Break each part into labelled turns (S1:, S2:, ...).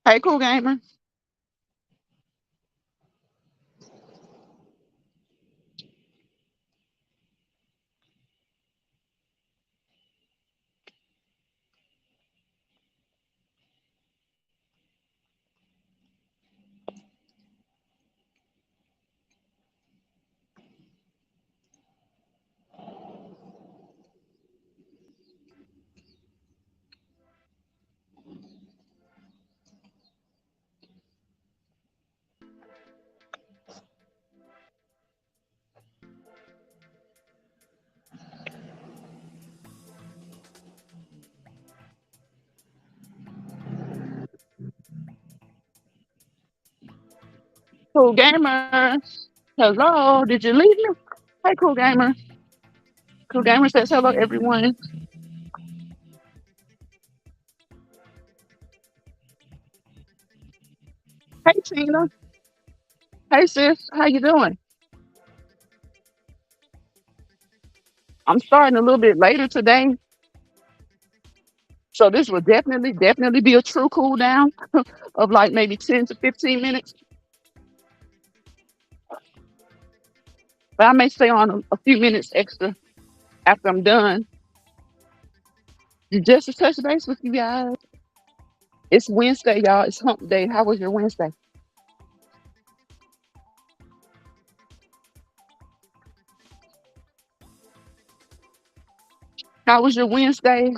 S1: Hey, cool gamer. Cool gamer. Hello. Did you leave me? Hey, cool gamer. Cool gamer says hello, everyone. Hey, Tina. Hey, sis. How you doing? I'm starting a little bit later today, so this will definitely be a true cool down of like maybe 10 to 15 minutes. But I may stay on a few minutes extra after I'm done. Just to touch base with you guys. It's Wednesday, y'all. It's hump day. How was your Wednesday? How was your Wednesday?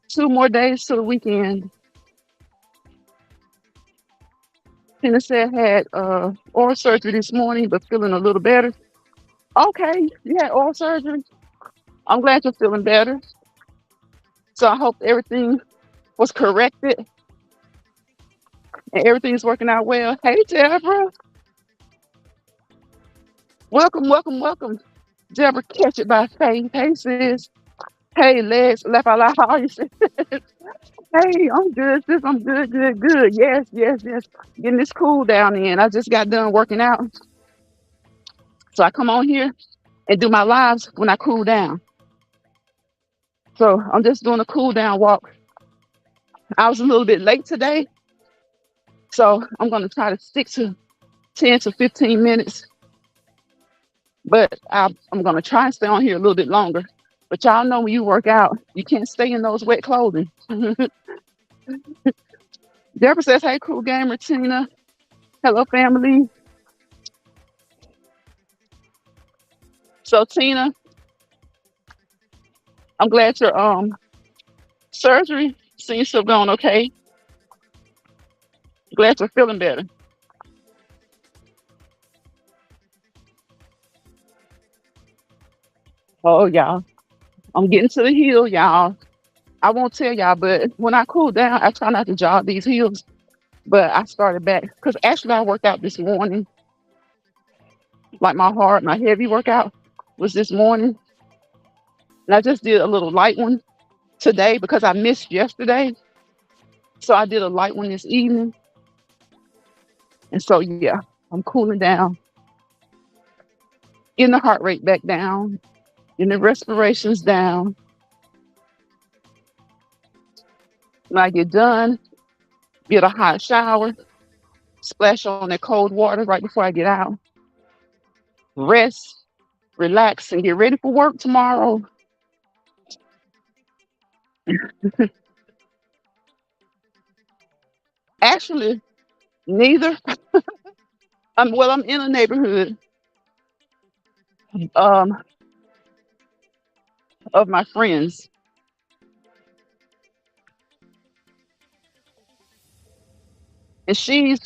S1: 2 more days to the weekend. Tina said had oral surgery this morning, but feeling a little better. Okay, you had oral surgery. I'm glad you're feeling better. So I hope everything was corrected and everything's working out well. Hey, Deborah. Welcome. Deborah, catch it by faith. Hey, sis. Hey, legs, left out loud. How you say? Hey, I'm good, sis. I'm good. Yes. Getting this cool down in. I just got done working out. So I come on here and do my lives when I cool down. So I'm just doing a cool down walk. I was a little bit late today. So I'm going to try to stick to 10 to 15 minutes. But I'm going to try and stay on here a little bit longer. But y'all know when you work out, you can't stay in those wet clothing. Deborah says, hey, cool gamer, Tina. Hello, family. So, Tina, I'm glad your surgery seems to have gone okay. Glad you're feeling better. Oh, y'all. I'm getting to the hill, y'all. I won't tell y'all, but when I cool down, I try not to jog these hills. But I started back because actually I worked out this morning. Like my heavy workout was this morning. And I just did a little light one today because I missed yesterday. So I did a light one this evening. And so, yeah, I'm cooling down, getting the heart rate back down, getting the respirations down. When I get done, get a hot shower, splash on that cold water right before I get out, rest, relax, and get ready for work tomorrow. Actually, neither. I'm in a neighborhood um of my friends, and she's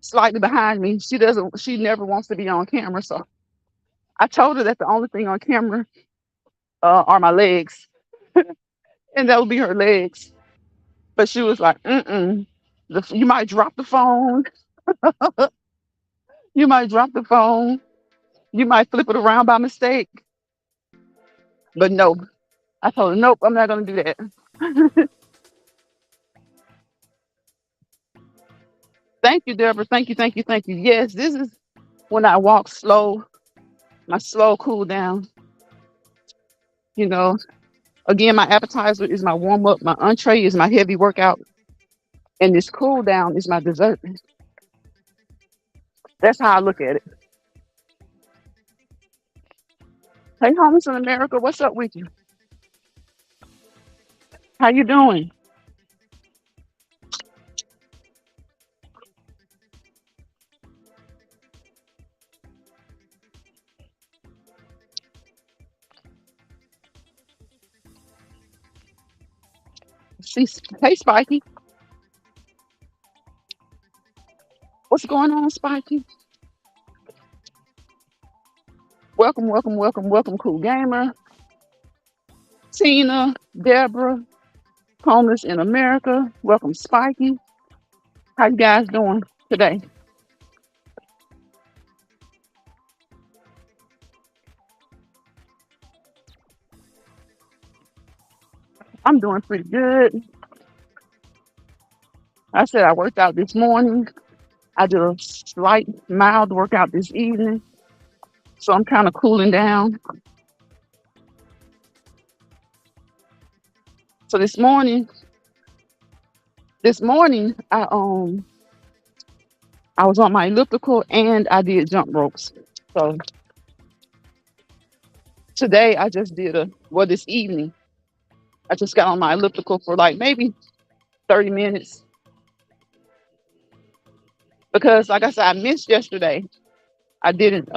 S1: slightly behind me. She never wants to be on camera. So I told her that the only thing on camera are my legs, and that would be her legs. But she was like, "Mm-mm, you might drop the phone. You might drop the phone. You might flip it around by mistake." But no, I told her, "Nope, I'm not gonna do that." Thank you, Deborah. Thank you, thank you, thank you. Yes, this is when I walk slow, my slow cool down. You know, again, my appetizer is my warm up, my entree is my heavy workout, and this cool down is my dessert. That's how I look at it. Hey, homies in America, what's up with you? How you doing? See, hey, Spiky, what's going on, Spiky? Welcome, welcome, welcome, welcome, cool gamer. Tina, Deborah, homeless in America. Welcome, Spiky. How you guys doing today? I'm doing pretty good. I said I worked out this morning. I did a slight mild workout this evening, so I'm kind of cooling down. So this morning I was on my elliptical and I did jump ropes. So today I just did this evening I just got on my elliptical for like maybe 30 minutes because like I said I missed yesterday. I didn't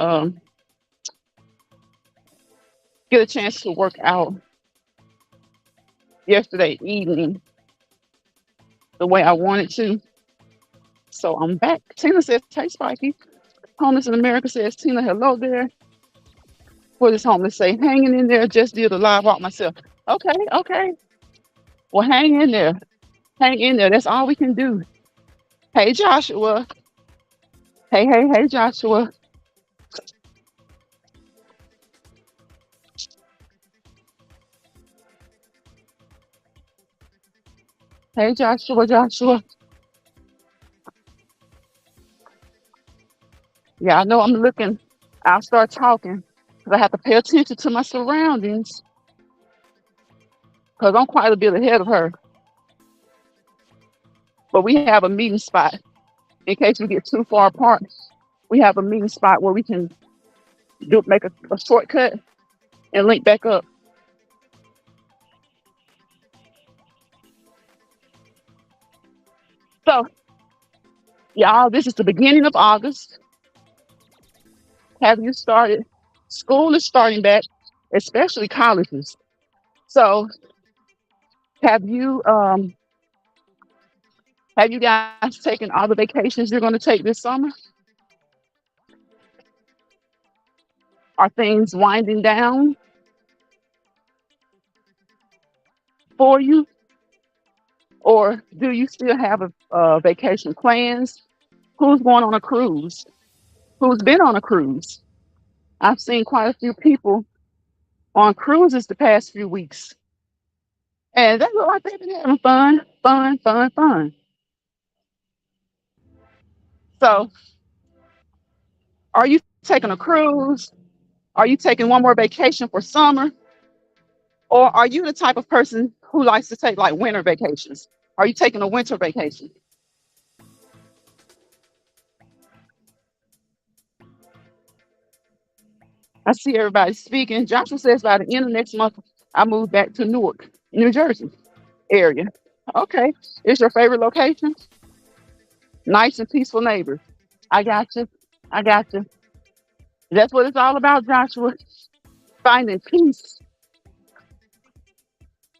S1: get a chance to work out yesterday evening the way I wanted to. So I'm back. Tina says, "Hey, Spiky." Homeless in America says, "Tina, hello there." For this homeless say, "Hanging in there, just did a live walk myself." Okay, okay. Well, hang in there. Hang in there. That's all we can do. Hey, Joshua. Hey, hey, hey, Joshua. Hey, Joshua, Joshua. Yeah, I know I'm looking. I'll start talking because I have to pay attention to my surroundings because I'm quite a bit ahead of her. But we have a meeting spot in case we get too far apart. We have a meeting spot where we can make a shortcut and link back up. So, y'all, this is the beginning of August. Have you started? School is starting back, especially colleges. So, have you um have you guys taken all the vacations you're going to take this summer? Are things winding down for you, or do you still have vacation plans? Who's going on a cruise? Who's been on a cruise? I've seen quite a few people on cruises the past few weeks, and they look like they've been having fun, fun, fun, fun. So, are you taking a cruise? Are you taking one more vacation for summer? Or are you the type of person who likes to take like winter vacations? Are you taking a winter vacation? I see everybody speaking. Joshua says by the end of next month, I move back to Newark, New Jersey area. Okay. Is your favorite location? Nice and peaceful neighbors. I got you. I got you. That's what it's all about, Joshua. Finding peace,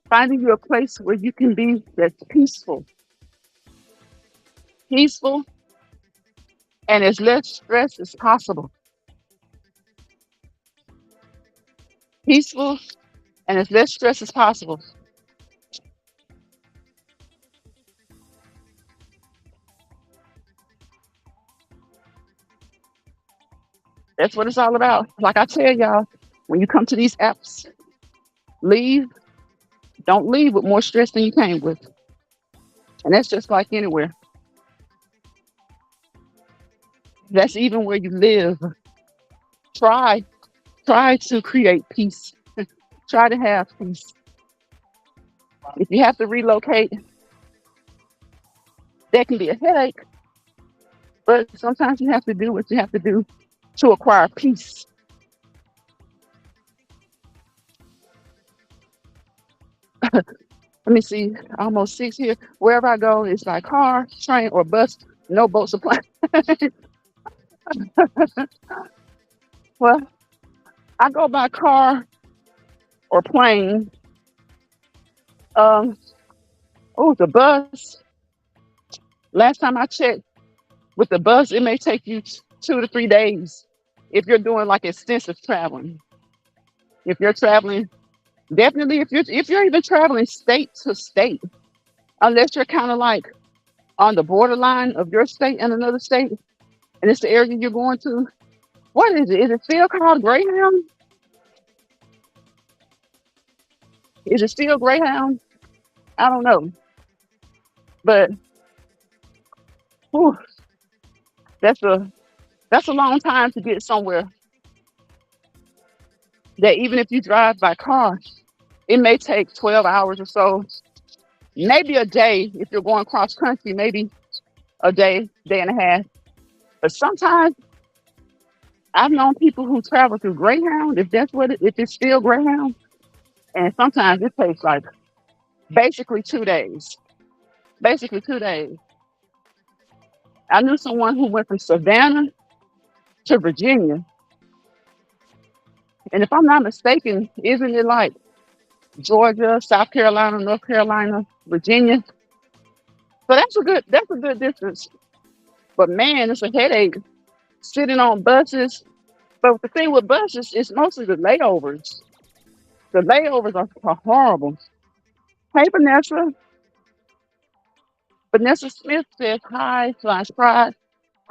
S1: finding you a place where you can be that's peaceful, peaceful, and as less stress as possible. Peaceful and as less stress as possible. That's what it's all about. Like I tell y'all, when you come to these apps, leave. Don't leave with more stress than you came with. And that's just like anywhere. That's even where you live. Try, try to create peace. Try to have peace. If you have to relocate, that can be a headache, but sometimes you have to do what you have to do to acquire peace. Let me see, almost six here. Wherever I go, it's like car, train, or bus. No boat supply. Well, I go by car or plane. Um, oh, the bus. Last time I checked, with the bus, it may take you 2 to 3 days if you're doing like extensive traveling. If you're traveling, definitely if you're even traveling state to state, unless you're kind of like on the borderline of your state and another state, and it's the area you're going to. What is it? Is it still called Greyhound? Is it still Greyhound? I don't know, but whew, that's a long time to get somewhere. That even if you drive by car, it may take 12 hours or so, maybe a day if you're going cross country, maybe a day, day and a half. But sometimes I've known people who travel through Greyhound, if that's if it's still Greyhound, and sometimes it takes like basically 2 days. Basically 2 days. I knew someone who went from Savannah to Virginia, and if I'm not mistaken, isn't it like Georgia, South Carolina, North Carolina, Virginia? So that's a good distance. But man, it's a headache sitting on buses. But the thing with buses is mostly the layovers. The layovers are horrible. Hey, Vanessa. Vanessa Smith says hi, slash pride.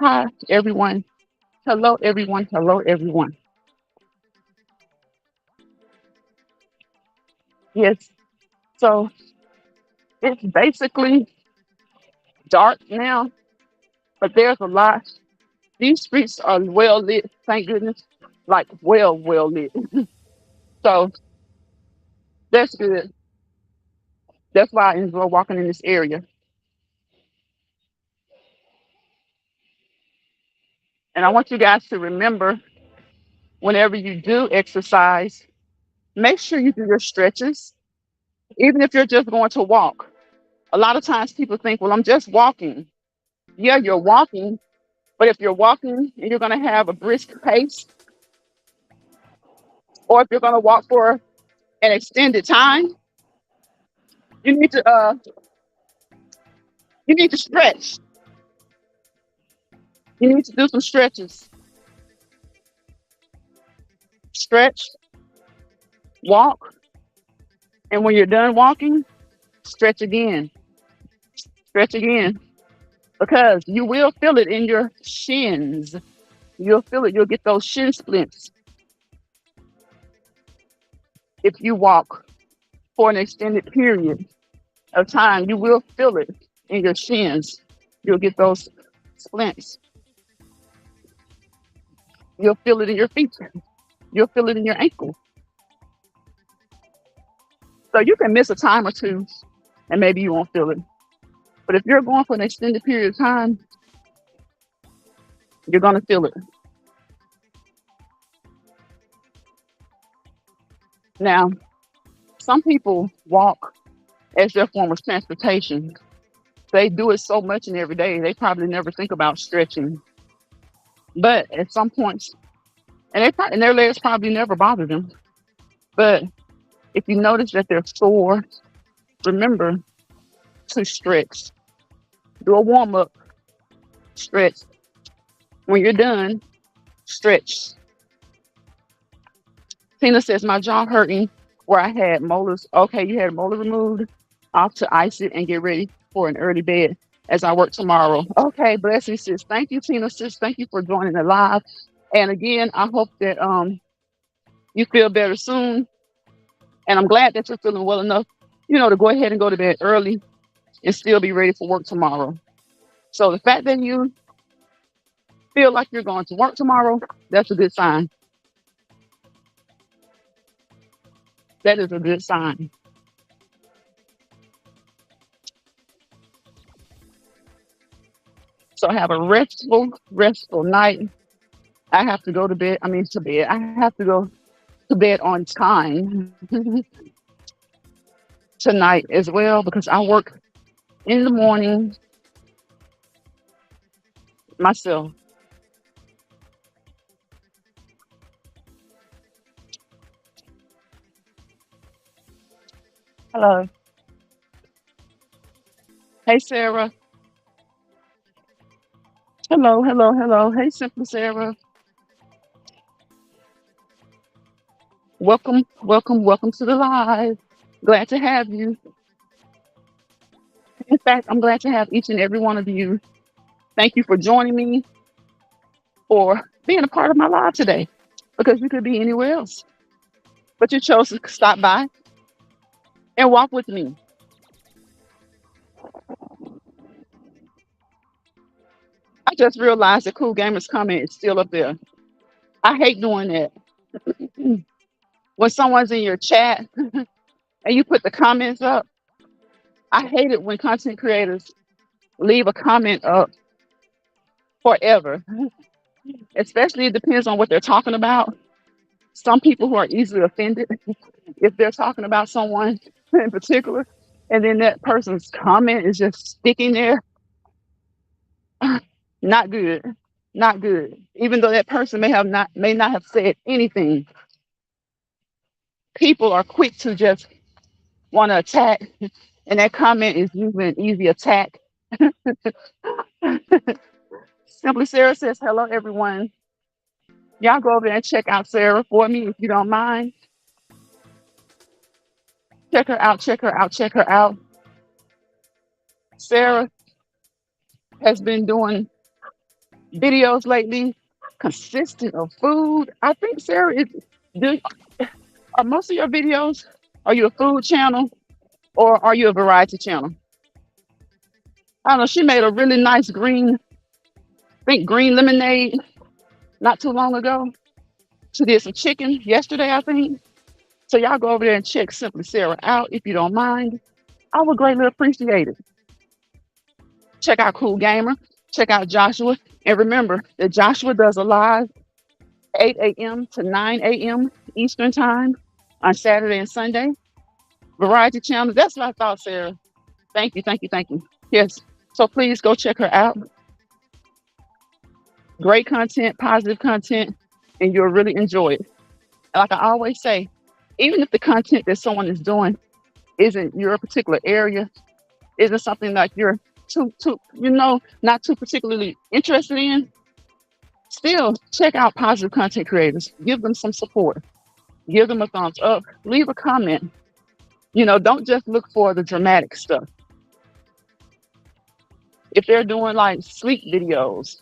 S1: Hi, everyone. Hello, everyone. Hello, everyone. Yes. So it's basically dark now, but there's a lot. These streets are well lit, thank goodness. Like well lit. So that's good. That's why I enjoy walking in this area. And I want you guys to remember whenever you do exercise, make sure you do your stretches, even if you're just going to walk. A lot of times people think, well, I'm just walking. Yeah, you're walking, but if you're walking and you're going to have a brisk pace, or if you're going to walk for an extended time, you need to you need to stretch. You need to do some stretches. Stretch, walk, and when you're done walking, stretch again. Stretch again. Because you will feel it in your shins. You'll feel it. You'll get those shin splints if you walk for an extended period of time. You will feel it in your shins. You'll get those splints. You'll feel it in your feet. You'll feel it in your ankle. So you can miss a time or two and maybe you won't feel it. But if you're going for an extended period of time, you're going to feel it. Now, some people walk as their form of transportation. They do it so much and every day, they probably never think about stretching. But at some points, and their legs probably never bother them. But if you notice that they're sore, remember to stretch. Do a warm up, stretch. When you're done, stretch. Tina says, my jaw hurting where I had molars. Okay, you had a molar removed. Off to ice it and get ready for an early bed as I work tomorrow. Okay, blessings, sis. Thank you, Tina, sis. Thank you for joining the live. And again, I hope that you feel better soon. And I'm glad that you're feeling well enough, to go ahead and go to bed early and still be ready for work tomorrow. So the fact that you feel like you're going to work tomorrow, that's a good sign. That is a good sign. So have a restful night. I have to go to bed. I mean, to bed. I have to go to bed on time tonight as well because I work in the morning myself. Hello. Hey, Sarah. Hello, hello, hello. Hey, Simple Sarah. Welcome, welcome, welcome to the live. Glad to have you. In fact, I'm glad to have each and every one of you. Thank you for joining me, for being a part of my live today because you could be anywhere else. But you chose to stop by and walk with me. I just realized the Cool Gamers comment is still up there. I hate doing that. When someone's in your chat and you put the comments up, I hate it when content creators leave a comment up forever. Especially it depends on what they're talking about. Some people who are easily offended if they're talking about someone in particular, and then that person's comment is just sticking there. Not good. Not good. Even though that person may not have said anything, people are quick to just want to attack, and that comment is usually an easy attack. Simply Sarah says, hello, everyone. Y'all go over there and check out Sarah for me if you don't mind. Check her out, check her out, check her out. Sarah has been doing videos lately, consistent of food. I think Sarah do, are most of your videos, are you a food channel or are you a variety channel? I don't know. She made a really nice green lemonade not too long ago. She did some chicken yesterday, I think. So y'all go over there and check Simply Sarah out if you don't mind. I would greatly appreciate it. Check out Cool Gamer. Check out Joshua. And remember that Joshua does a live 8 a.m. to 9 a.m. Eastern Time on Saturday and Sunday. Variety channels. That's what I thought, Sarah. Thank you, thank you, thank you. Yes. So please go check her out. Great content, positive content, and you'll really enjoy it. Like I always say, even if the content that someone is doing isn't your particular area, isn't something like you're not too particularly interested in, still check out positive content creators. Give them some support. Give them a thumbs up. Leave a comment. Don't just look for the dramatic stuff. If they're doing like sleep videos,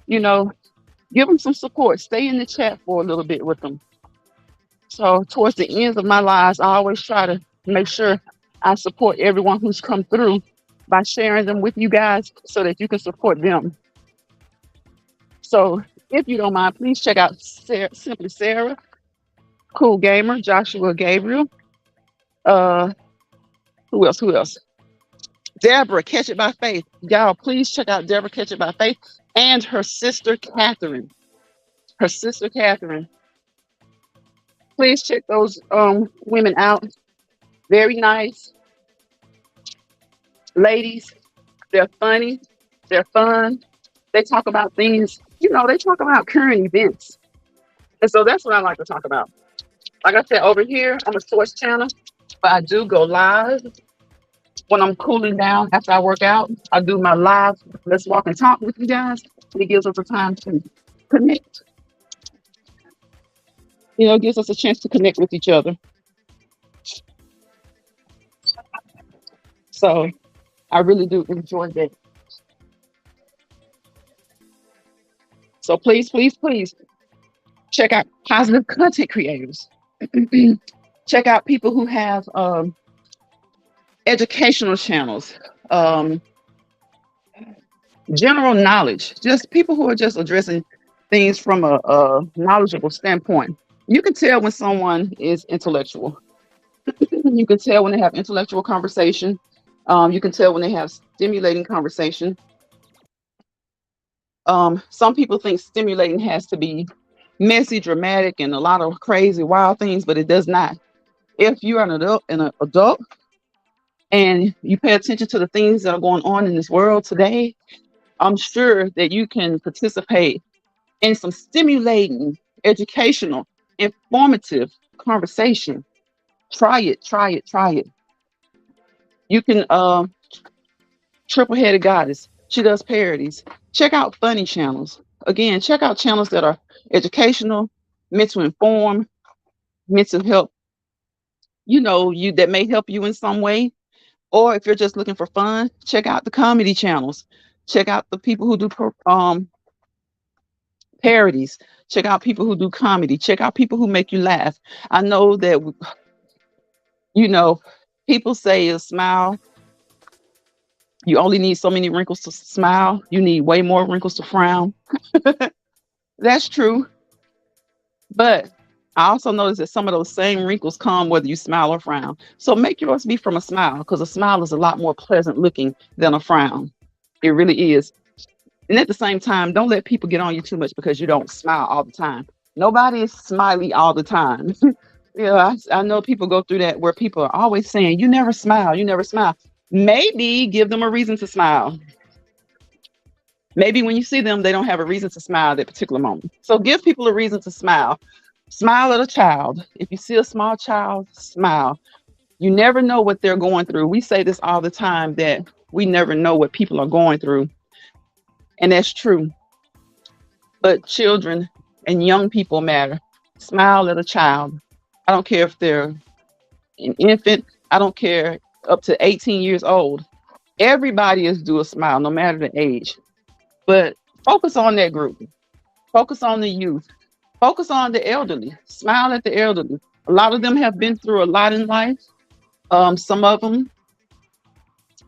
S1: give them some support. Stay in the chat for a little bit with them. So towards the ends of my lives, I always try to make sure I support everyone who's come through by sharing them with you guys so that you can support them. So if you don't mind, please check out Simply Sarah, Cool Gamer, Joshua Gabriel. Who else? Deborah, Catch It by Faith. Y'all, please check out Deborah, Catch It by Faith, and her sister, Catherine. Please check those women out. Very nice ladies. They're funny. They're fun. They talk about things, they talk about current events. And so that's what I like to talk about. Like I said, over here on the Source channel, but I do go live when I'm cooling down after I work out. I do my live let's walk and talk with you guys. It gives us a time to connect. It gives us a chance to connect with each other. So I really do enjoy that. So please, please, please check out positive content creators. Check out people who have educational channels, um, general knowledge, just people who are just addressing things from a knowledgeable standpoint. You can tell when someone is intellectual. You can tell when they have intellectual conversation. You can tell when they have stimulating conversation. Some people think stimulating has to be messy, dramatic, and a lot of crazy, wild things, but it does not. If you are an adult and you pay attention to the things that are going on in this world today, I'm sure that you can participate in some stimulating, educational, informative conversation. Try it, try it, try it. You can Triple Headed Goddess. She does parodies. Check out funny channels. Again, check out channels that are educational, meant to inform, meant to help, you that may help you in some way. Or if you're just looking for fun, check out the comedy channels. Check out the people who do parodies. Check out people who do comedy. Check out people who make you laugh. I know that you know people say a smile. You only need so many wrinkles to smile. You need way more wrinkles to frown. That's true. But I also notice that some of those same wrinkles come whether you smile or frown. So make yours be from a smile because a smile is a lot more pleasant looking than a frown. It really is. And at the same time, don't let people get on you too much because you don't smile all the time. Nobody is smiley all the time. I know people go through that where people are always saying, you never smile, you never smile. Maybe give them a reason to smile. Maybe when you see them, they don't have a reason to smile at that particular moment. So give people a reason to smile. Smile at a child. If you see a small child, smile. You never know what they're going through. We say this all the time that we never know what people are going through. And that's true. But children and young people matter. Smile at a child. I don't care if they're an infant. I don't care up to 18 years old. Everybody is due a smile, no matter the age. But focus on that group. Focus on the youth. Focus on the elderly. Smile at the elderly. A lot of them have been through a lot in life. Some of them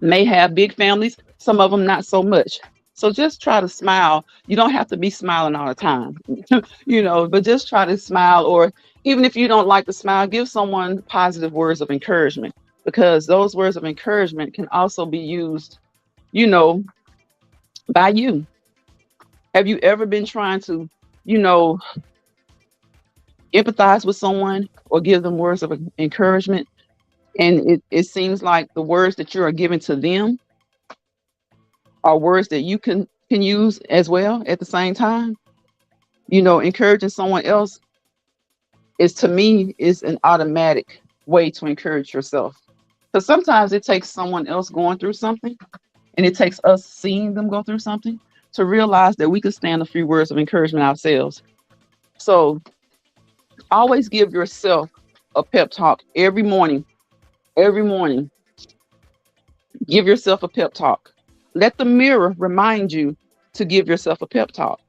S1: may have big families. Some of them not so much. So just try to smile. You don't have to be smiling all the time, but just try to smile. Or even if you don't like to smile, give someone positive words of encouragement because those words of encouragement can also be used, you know, by you. Have you ever been trying to, you know, empathize with someone or give them words of encouragement? And it seems like the words that you are giving to them are words that you can use as well at the same time. Encouraging someone else is to me is an automatic way to encourage yourself. Because sometimes it takes someone else going through something and it takes us seeing them go through something to realize that we can stand a few words of encouragement ourselves. So always give yourself a pep talk every morning. Every morning, give yourself a pep talk. Let the mirror remind you to give yourself a pep talk.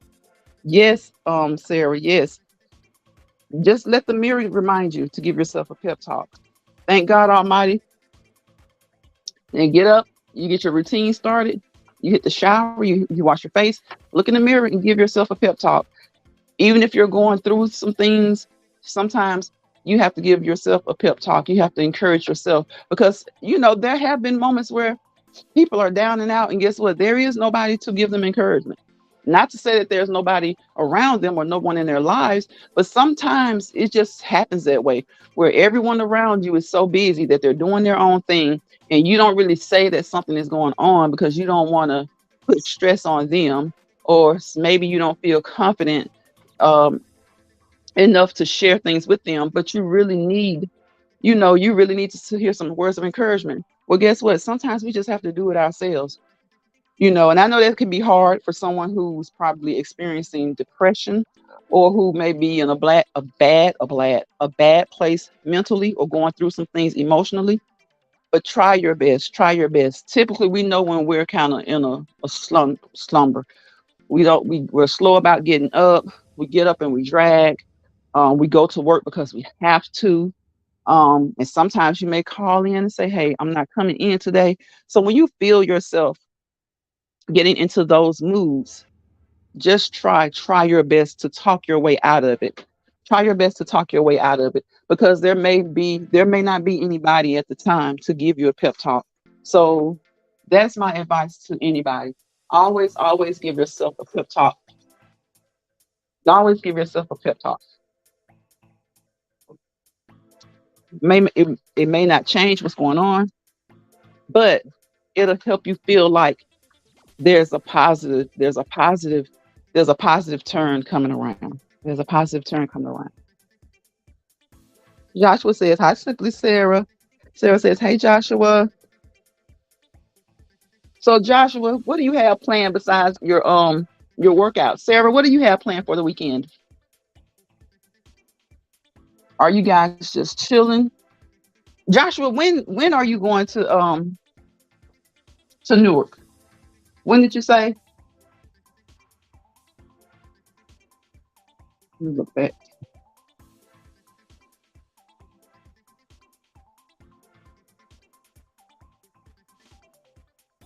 S1: Yes, Sarah, yes. Just let the mirror remind you to give yourself a pep talk. Thank God Almighty. And get up, you get your routine started, you hit the shower, you wash your face, look in the mirror and give yourself a pep talk. Even if you're going through some things, sometimes you have to give yourself a pep talk. You have to encourage yourself because, there have been moments where people are down and out and guess what? There is nobody to give them encouragement. Not to say that there's nobody around them or no one in their lives, but sometimes it just happens that way, where everyone around you is so busy that they're doing their own thing, and you don't really say that something is going on because you don't want to put stress on them, or maybe you don't feel confident um, enough to share things with them, but you really need, you really need to hear some words of encouragement. Well, guess what? Sometimes we just have to do it ourselves. And I know that can be hard for someone who's probably experiencing depression, or who may be in a bad place mentally, or going through some things emotionally. But try your best. Try your best. Typically, we know when we're kind of in a slumber. We're slow about getting up. We get up and we drag. We go to work because we have to. And sometimes you may call in and say, "Hey, I'm not coming in today." So when you feel yourself getting into those moods, just try your best to talk your way out of it. Try your best to talk your way out of it, because there may not be anybody at the time to give you a pep talk. So that's my advice to anybody. Always give yourself a pep talk. Always give yourself a pep talk. It may not change what's going on, but it'll help you feel like there's a positive there's a positive turn coming around. There's a positive turn coming around. Joshua says, "Hi, Simply Sarah." Sarah says, "Hey, Joshua." So, Joshua, what do you have planned besides your workout? Sarah, what do you have planned for the weekend? Are you guys just chilling? Joshua, when are you going to Newark? When did you say? Let me look back.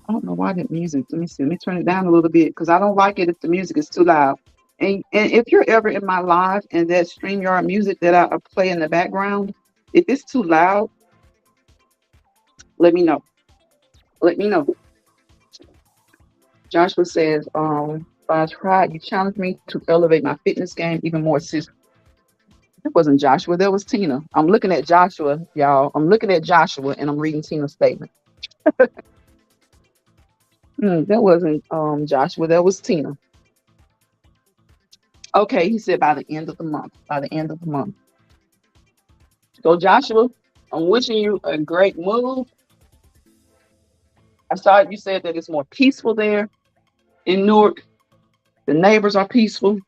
S1: I don't know why that music. Let me see. Let me turn it down a little bit, because I don't like it if the music is too loud. And if you're ever in my live and that StreamYard music that I play in the background, if it's too loud, let me know. Let me know. Joshua says, I tried. You challenged me to elevate my fitness game even more, sis. That wasn't Joshua. That was Tina. I'm looking at Joshua, y'all. I'm looking at Joshua and I'm reading Tina's statement. That wasn't Joshua. That was Tina. Okay, he said by the end of the month. By the end of the month. So, Joshua, I'm wishing you a great move. I saw you said that it's more peaceful there in Newark. The neighbors are peaceful,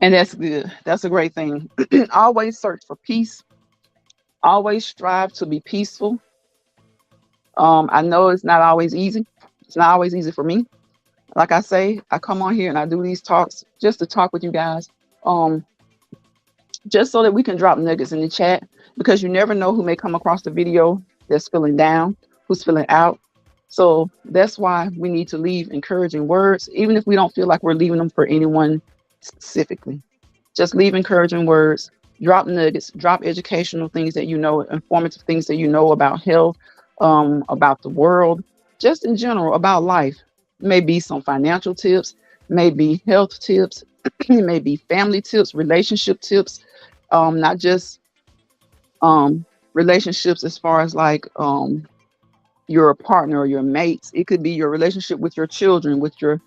S1: and that's good. That's a great thing. Always search for peace. Always strive to be peaceful. I know it's not always easy. It's not always easy for me. Like I say, I come on here and I do these talks just to talk with you guys. Um, just so that we can drop nuggets in the chat, because you never know who may come across the video that's feeling down, who's feeling out. So that's why we need to leave encouraging words, even if we don't feel like we're leaving them for anyone specifically. Just leave encouraging words, drop nuggets, drop educational things that you know, informative things that you know about health, about the world, just in general about life. Maybe some financial tips, maybe health tips, maybe family tips, relationship tips, not just relationships as far as like your partner or your mates. It could be your relationship with your children, with your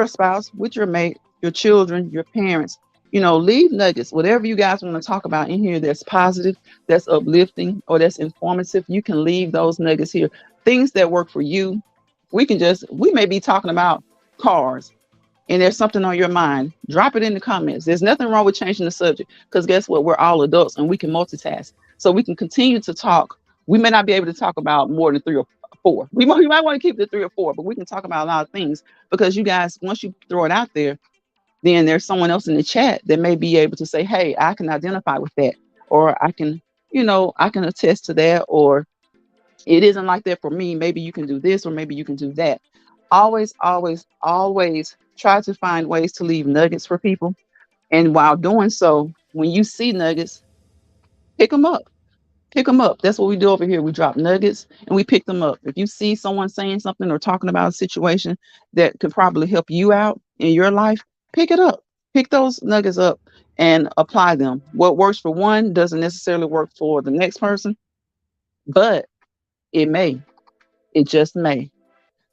S1: spouse, with your mate, your children, your parents. Leave nuggets, whatever you guys want to talk about in here that's positive, that's uplifting, or that's informative. You can leave those nuggets here. Things that work for you. We may be talking about cars, and there's something on your mind, drop it in the comments. There's nothing wrong with changing the subject, because guess what? We're all adults and we can multitask. So we can continue to talk. We may not be able to talk about more than three or four. We might want to keep it 3 or 4, but we can talk about a lot of things, because you guys, once you throw it out there, then there's someone else in the chat that may be able to say, "Hey, I can identify with that," or I can attest to that, or it isn't like that for me. Maybe you can do this, or maybe you can do that. Always, always, always try to find ways to leave nuggets for people. And while doing so, when you see nuggets, pick them up. Pick them up. That's what we do over here. We drop nuggets and we pick them up. If you see someone saying something or talking about a situation that could probably help you out in your life, pick it up. Pick those nuggets up and apply them. What works for one doesn't necessarily work for the next person, but it may. It just may.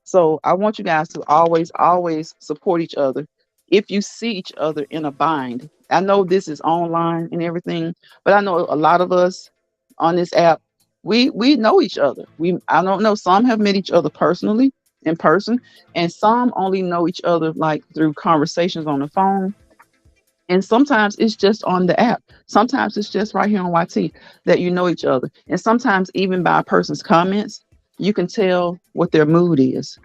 S1: So I want you guys to always, always support each other. If you see each other in a bind, I know this is online and everything, but I know a lot of us on this app, we know each other. We I don't know. Some have met each other personally in person, and some only know each other like through conversations on the phone. And sometimes it's just on the app. Sometimes it's just right here on YT that you know each other. And sometimes even by a person's comments, you can tell what their mood is,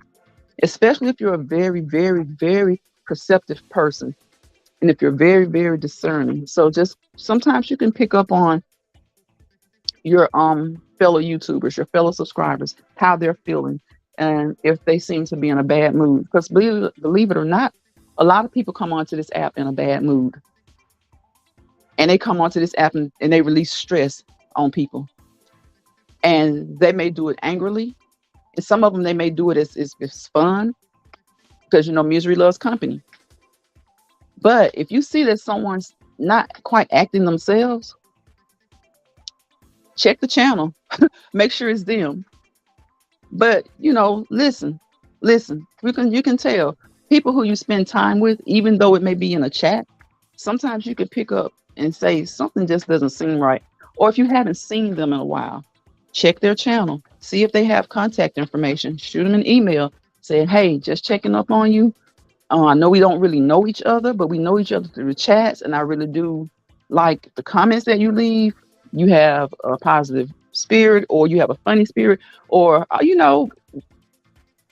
S1: especially if you're a very, very, very perceptive person and if you're very, very discerning. So just sometimes you can pick up on your fellow YouTubers, your fellow subscribers, how they're feeling and if they seem to be in a bad mood. Because believe it or not, a lot of people come onto this app in a bad mood. And they come onto this app and they release stress on people. And they may do it angrily. And some of them they may do it as fun because misery loves company. But if you see that someone's not quite acting themselves, check the channel, make sure it's them. But listen, listen. You can tell people who you spend time with, even though it may be in a chat. Sometimes you can pick up and say something just doesn't seem right. Or if you haven't seen them in a while, check their channel, see if they have contact information, shoot them an email saying, hey, just checking up on you. I know we don't really know each other, but we know each other through the chats. And I really do like the comments that you leave. You have a positive spirit, or you have a funny spirit, or,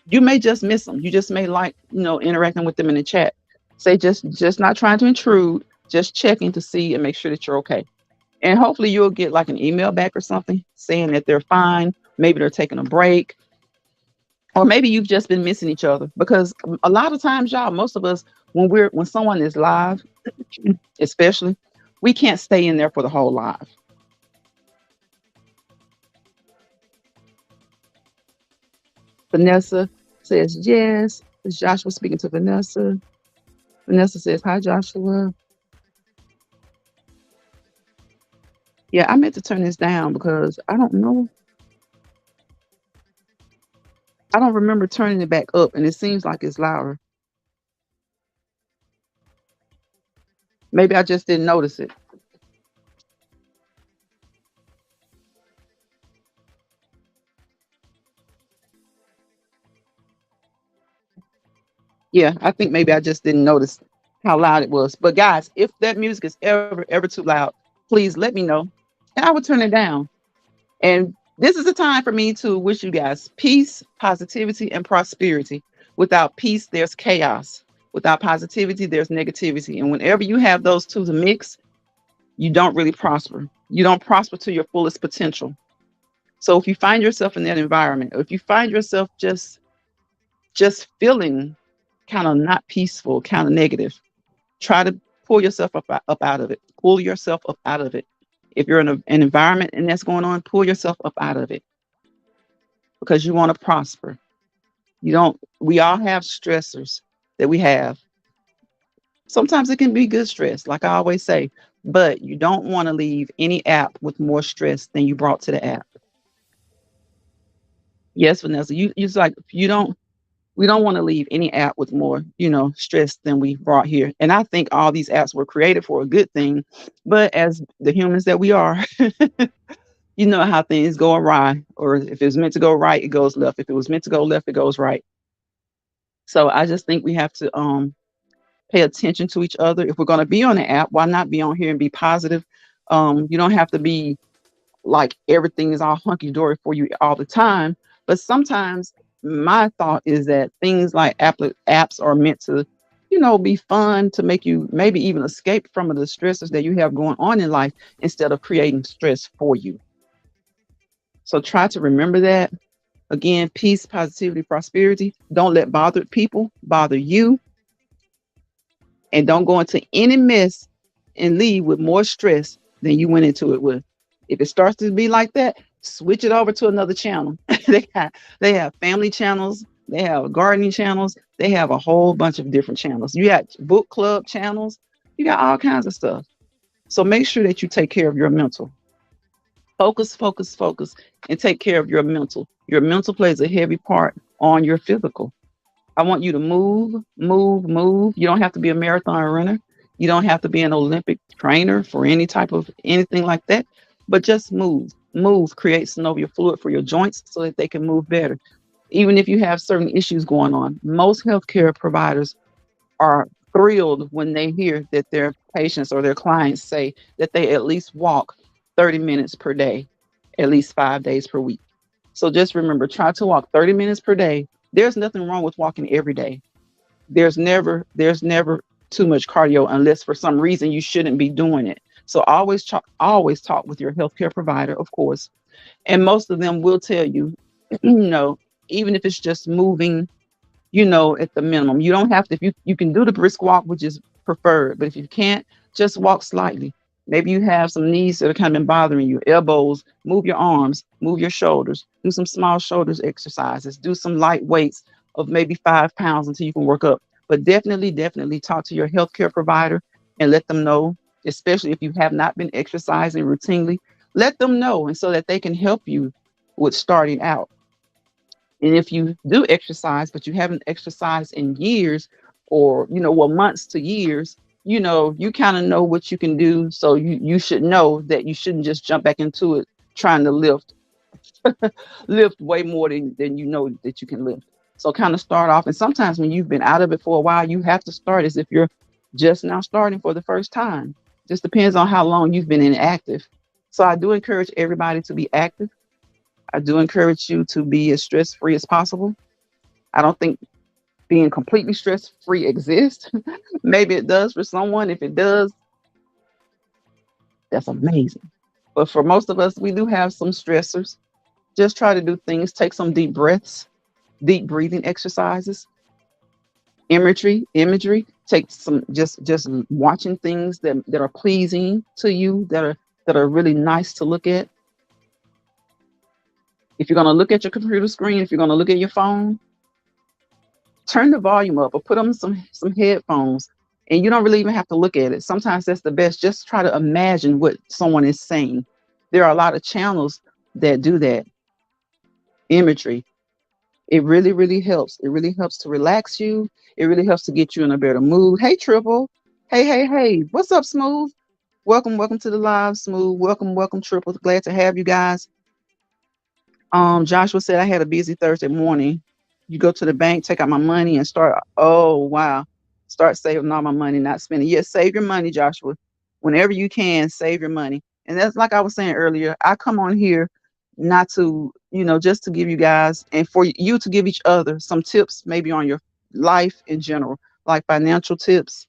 S1: you may just miss them. You just may like, interacting with them in the chat. Say just not trying to intrude, just checking to see and make sure that you're okay. And hopefully you'll get like an email back or something saying that they're fine. Maybe they're taking a break. Or maybe you've just been missing each other. Because a lot of times, y'all, most of us, when someone is live, especially, we can't stay in there for the whole live. Vanessa says yes. Is Joshua speaking to Vanessa? Vanessa says, hi, Joshua. Yeah, I meant to turn this down because I don't know. I don't remember turning it back up, and it seems like it's louder. Maybe I just didn't notice it. Yeah, I think maybe I just didn't notice how loud it was. But guys, if that music is ever too loud, please let me know, and I will turn it down. And this is a time for me to wish you guys peace, positivity, and prosperity. Without peace, there's chaos. Without positivity, there's negativity. And whenever you have those two to mix, you don't really prosper. You don't prosper to your fullest potential. So if you find yourself in that environment, or if you find yourself just feeling kind of not peaceful, kind of negative, try to pull yourself up out of it. Pull yourself up out of it. If you're in an environment and that's going on, pull yourself up out of it because you want to prosper. We all have stressors that we have. Sometimes it can be good stress, like I always say, but you don't want to leave any app with more stress than you brought to the app. Yes, Vanessa, it's like we don't want to leave any app with more, stress than we brought here. And I think all these apps were created for a good thing, but as the humans that we are, you know how things go awry, or if it's meant to go right, it goes left. If it was meant to go left, it goes right. So I just think we have to pay attention to each other. If we're going to be on the app, why not be on here and be positive? You don't have to be like everything is all hunky dory for you all the time. But sometimes my thought is that things like apps are meant to, be fun, to make you maybe even escape from the stresses that you have going on in life instead of creating stress for you. So try to remember that. Again, peace, positivity, prosperity. Don't let bothered people bother you. And don't go into any mess and leave with more stress than you went into it with. If it starts to be like that, switch it over to another channel. they have they have family channels, they have gardening channels, they have a whole bunch of different channels. You got book club channels, you got all kinds of stuff. So make sure that you take care of your mental. Focus, focus, focus, and take care of your mental. Your mental plays a heavy part on your physical. I want you to move, move, move. You don't have to be a marathon runner. You don't have to be an Olympic trainer for any type of anything like that, but just move. Move creates synovial fluid for your joints so that they can move better. Even if you have certain issues going on, most healthcare providers are thrilled when they hear that their patients or their clients say that they at least walk 30 minutes per day, at least 5 days per week. So just remember, try to walk 30 minutes per day. There's nothing wrong with walking every day. There's never too much cardio unless for some reason you shouldn't be doing it. So always talk with your healthcare provider, of course, and most of them will tell you, you know, even if it's just moving, at the minimum. You don't have to, if you can do the brisk walk, which is preferred, but if you can't, just walk slightly. Maybe you have some knees that are kind of been bothering you, elbows, move your arms, move your shoulders, do some small shoulders exercises, do some light weights of maybe 5 pounds until you can work up. But definitely, definitely talk to your healthcare provider and let them know, especially if you have not been exercising routinely, let them know and so that they can help you with starting out. And if you do exercise, but you haven't exercised in years or, well, months to years, you kind of know what you can do. So you should know that you shouldn't just jump back into it trying to lift way more than you know that you can lift. So kind of start off. And sometimes when you've been out of it for a while, you have to start as if you're just now starting for the first time. Just depends on how long you've been inactive. So I do encourage everybody to be active. I do encourage you to be as stress free as possible. I don't think being completely stress free exists. Maybe it does for someone. If it does, that's amazing. But for most of us, we do have some stressors. Just try to do things, take some deep breaths, deep breathing exercises, imagery. Take some just watching things that are pleasing to you, that are really nice to look at. If you're going to look at your computer screen, if you're going to look at your phone, turn the volume up or put on some headphones, and you don't really even have to look at it. Sometimes that's the best. Just try to imagine what someone is saying. There are a lot of channels that do that imagery. It really, really helps. It really helps to relax you. It really helps to get you in a better mood. Hey, Triple. Hey, hey, hey. What's up, Smooth? Welcome, welcome to the live, Smooth. Welcome, welcome, Triple. Glad to have you guys. Joshua said I had a busy Thursday morning. You go to the bank, take out my money, and start. Oh wow, start saving all my money, not spending. Yes, save your money, Joshua. Whenever you can, save your money. And that's like I was saying earlier. I come on here not to, just to give you guys and for you to give each other some tips, maybe on your life in general, like financial tips.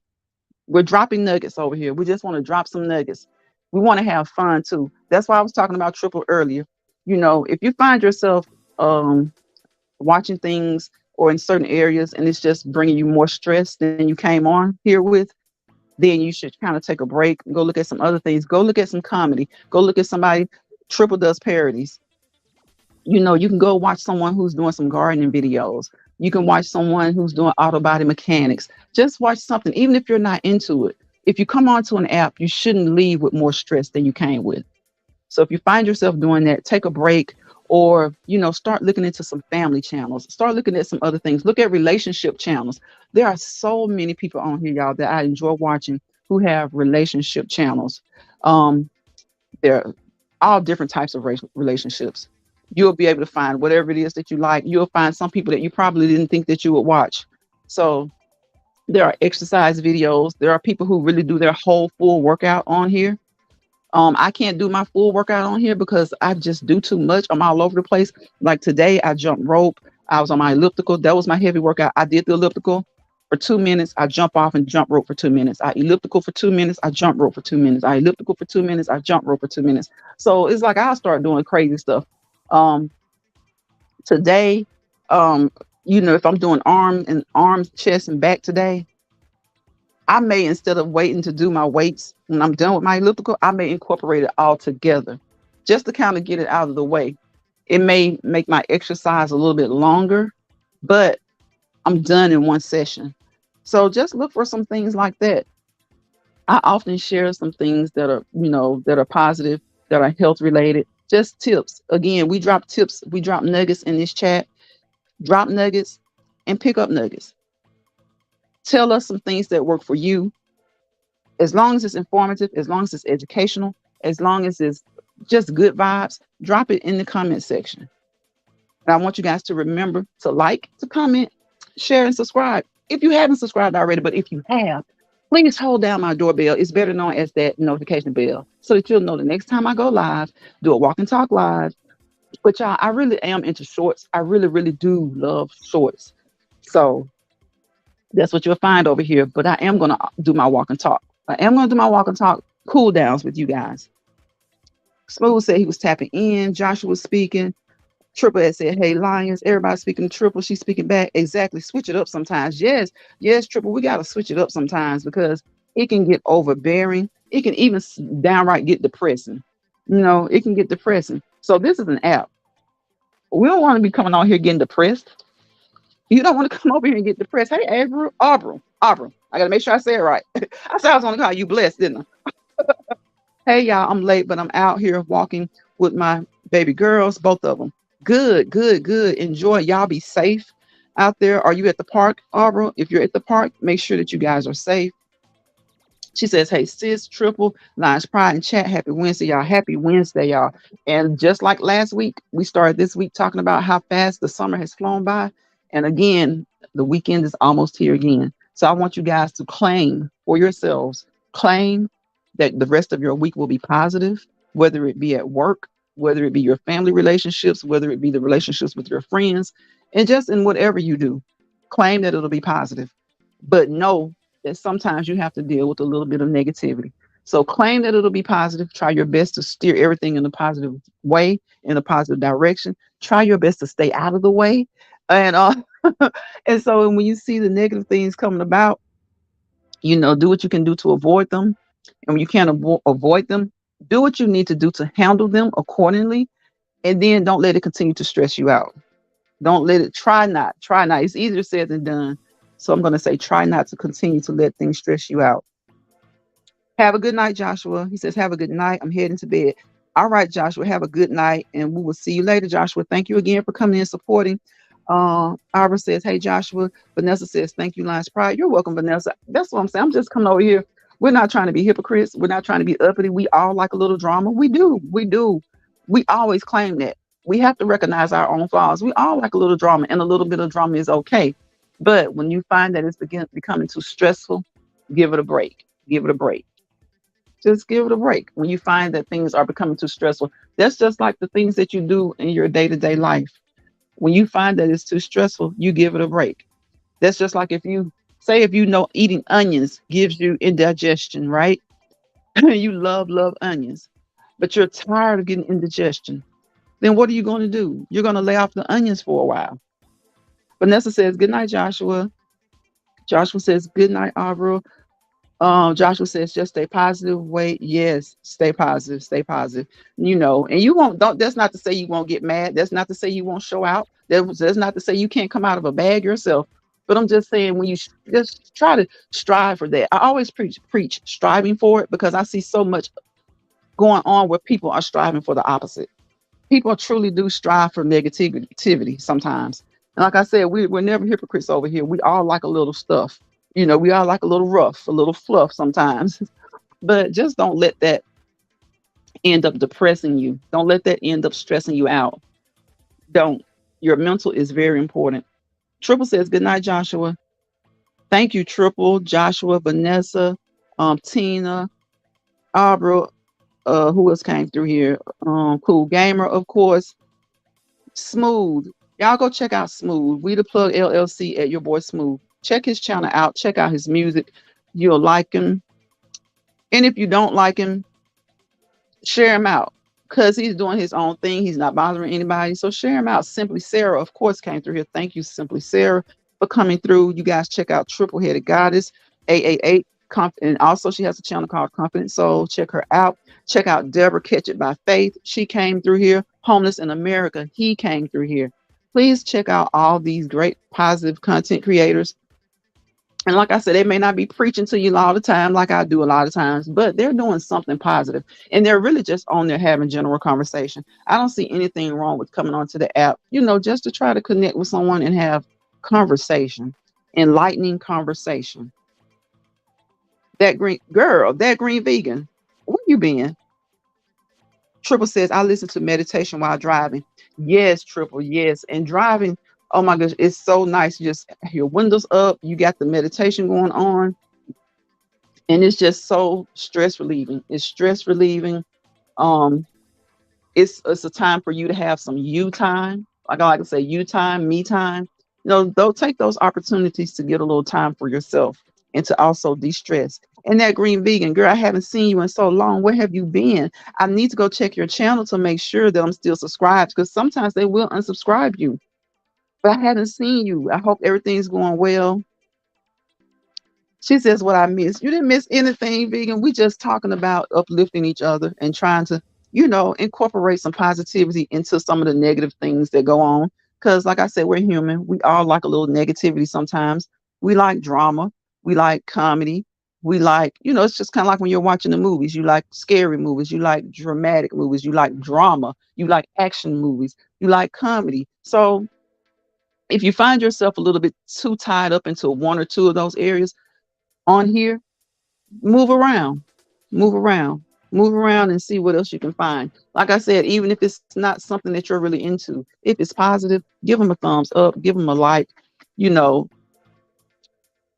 S1: We're dropping nuggets over here. We just want to drop some nuggets. We want to have fun too. That's why I was talking about Triple earlier. If you find yourself um, watching things or in certain areas and it's just bringing you more stress than you came on here with, then you should kind of take a break and go look at some other things. Go look at some comedy. Go look at somebody. Triple does parodies. You can go watch someone who's doing some gardening videos. You can watch someone who's doing auto body mechanics. Just watch something, even if you're not into it. If you come onto an app, you shouldn't leave with more stress than you came with. So if you find yourself doing that, take a break or, start looking into some family channels. Start looking at some other things. Look at relationship channels. There are so many people on here, y'all, that I enjoy watching who have relationship channels. Um, there are all different types of relationships. You'll be able to find whatever it is that you like. You'll find some people that you probably didn't think that you would watch. So there are exercise videos. There are people who really do their whole full workout on here. I can't do my full workout on here because I just do too much. I'm all over the place. Like today, I jumped rope. I was on my elliptical. That was my heavy workout. I did the elliptical for 2 minutes. I jump off and jump rope for 2 minutes. I elliptical for 2 minutes. I jump rope for 2 minutes. I elliptical for 2 minutes. I jump rope for 2 minutes. So it's like I'll start doing crazy stuff. Um, Today, um, if I'm doing arms, chest, and back today, I may, instead of waiting to do my weights when I'm done with my elliptical, I may incorporate it all together. just to kind of get it out of the way. It may make my exercise a little bit longer, but I'm done in one session. So just look for some things like that. I often share some things that are, that are positive, that are health related, just tips. Again, we drop tips, we drop nuggets in this chat. Drop nuggets and pick up nuggets. Tell us some things that work for you. As long as it's informative, as long as it's educational, as long as it's just good vibes, drop it in the comment section. And I want you guys to remember to like, to comment, share, and subscribe. If you haven't subscribed already, but if you have, please hold down my doorbell. It's better known as that notification bell, so that you'll know the next time I go live, do a walk and talk live. But y'all, I really am into shorts. I really, really do love shorts. So that's what you'll find over here. But I am going to do my walk and talk. I am going to do my walk and talk cool downs with you guys. Smooth said he was tapping in. Joshua was speaking. Triple had said, hey, Lions. Everybody speaking Triple. She's speaking back. Exactly. Switch it up sometimes. Yes. Yes, Triple. We got to switch it up sometimes because it can get overbearing. It can even downright get depressing. It can get depressing. So this is an app. We don't want to be coming on here getting depressed. You don't want to come over here and get depressed. Hey, Abra. I got to make sure I say it right. I said I was going to call you blessed, didn't I? Hey, y'all, I'm late, but I'm out here walking with my baby girls, both of them. Good, good, good. Enjoy. Y'all be safe out there. Are you at the park, Abra? If you're at the park, make sure that you guys are safe. She says, hey, sis, Triple, Lions Pride and chat. Happy Wednesday, y'all. Happy Wednesday, y'all. And just like last week, we started this week talking about how fast the summer has flown by. And again, the weekend is almost here again. So I want you guys to claim for yourselves, claim that the rest of your week will be positive, whether it be at work, whether it be your family relationships, whether it be the relationships with your friends, and just in whatever you do, claim that it'll be positive. But know that sometimes you have to deal with a little bit of negativity. So claim that it'll be positive. Try your best to steer everything in a positive way, in a positive direction. Try your best to stay out of the way. And and so when you see the negative things coming about, do what you can do to avoid them. And when you can't avoid them, do what you need to do to handle them accordingly. And then don't let it continue to stress you out. Don't let it, try not. It's easier said than done. So I'm going to say, try not to continue to let things stress you out. Have a good night, Joshua. He says, have a good night. I'm heading to bed. All right, Joshua, have a good night. And we will see you later, Joshua. Thank you again for coming in and supporting. Arbor says, hey, Joshua. Vanessa says, thank you, Lions Pride. You're welcome, Vanessa. That's what I'm saying. I'm just coming over here. We're not trying to be hypocrites. We're not trying to be uppity. We all like a little drama. We do. We always claim that. We have to recognize our own flaws. We all like a little drama, and a little bit of drama is okay. But when you find that it's becoming too stressful, give it a break. Give it a break. Just give it a break. When you find that things are becoming too stressful, that's just like the things that you do in your day-to-day life. When you find that it's too stressful, you give it a break. That's just like if you eating onions gives you indigestion, right? You love onions, but you're tired of getting indigestion. Then what are you going to do? You're going to lay off the onions for a while. Vanessa says, good night, Joshua. Joshua says, good night, Avra. Joshua says, just stay positive. Wait, yes, stay positive, stay positive. And you won't, that's not to say you won't get mad. That's not to say you won't show out. That's not to say you can't come out of a bag yourself. But I'm just saying, when you just try to strive for that. I always preach striving for it, because I see so much going on where people are striving for the opposite. People truly do strive for negativity sometimes. And like I said, we're never hypocrites over here. We all like a little stuff. We all like a little rough, a little fluff sometimes. But just don't let that end up depressing you. Don't let that end up stressing you out. Don't. Your mental is very important. Triple says, good night, Joshua. Thank you, Triple, Joshua, Vanessa, Tina, Abra, who else came through here? Cool Gamer, of course. Smooth. Y'all go check out Smooth. We the Plug LLC at your boy Smooth. Check his channel out. Check out his music. You'll like him. And if you don't like him, share him out, because he's doing his own thing. He's not bothering anybody. So share him out. Simply Sarah, of course, came through here. Thank you, Simply Sarah, for coming through. You guys check out Triple Headed Goddess, 888. And also she has a channel called Confident Soul. Check her out. Check out Deborah Catch It by Faith. She came through here. Homeless in America, he came through here. Please check out all these great positive content creators. And like I said, they may not be preaching to you all the time, like I do a lot of times, but they're doing something positive, and they're really just on there having general conversation. I don't see anything wrong with coming onto the app, just to try to connect with someone and have conversation, enlightening conversation. That green vegan, where you been? Triple says, I listen to meditation while driving. Yes, Triple, yes. And driving, oh my gosh, it's so nice. You just your windows up, you got the meditation going on, and it's just so stress relieving. It's stress relieving. Um, it's a time for you to have some you time. Like I like to say, you time, me time. They'll take those opportunities to get a little time for yourself and to also de-stress. And that green vegan girl, I haven't seen you in so long. Where have you been? I need to go check your channel to make sure that I'm still subscribed, because sometimes they will unsubscribe you. But I haven't seen you. I hope everything's going well. She says, what I missed. You didn't miss anything, vegan. We just talking about uplifting each other and trying to, incorporate some positivity into some of the negative things that go on. Because, like I said, we're human. We all like a little negativity sometimes. We like drama. We like comedy. We like, it's just kind of like when you're watching the movies. You like scary movies. You like dramatic movies. You like drama. You like action movies. You like comedy. So if you find yourself a little bit too tied up into one or two of those areas on here, move around, move around, move around and see what else you can find. Like I said, even if it's not something that you're really into, if it's positive, give them a thumbs up, give them a like, you know,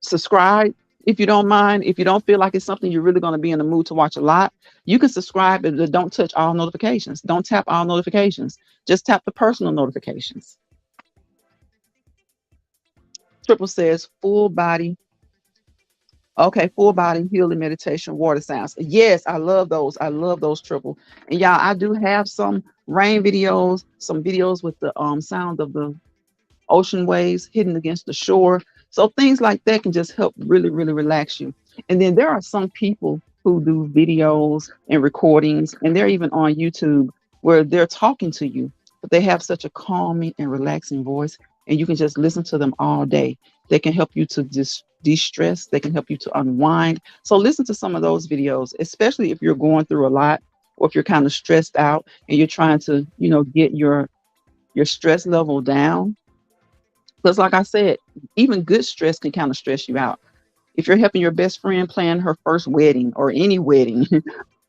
S1: subscribe if you don't mind. If you don't feel like it's something you're really going to be in the mood to watch a lot, you can subscribe, but don't touch all notifications. Don't tap all notifications. Just tap the personal notifications. Triple says full body. Okay, full body healing meditation, water sounds. Yes, I love those. I love those, Triple. And y'all, I do have some rain videos, some videos with the sound of the ocean waves hitting against the shore. So things like that can just help really, really relax you. And then there are some people who do videos and recordings, and they're even on YouTube where they're talking to you, but they have such a calming and relaxing voice, and you can just listen to them all day. They can help you to just de-stress. They can help you to unwind. So listen to some of those videos, especially if you're going through a lot, or if you're kind of stressed out and you're trying to, get your stress level down. Because like I said, even good stress can kind of stress you out. If you're helping your best friend plan her first wedding or any wedding,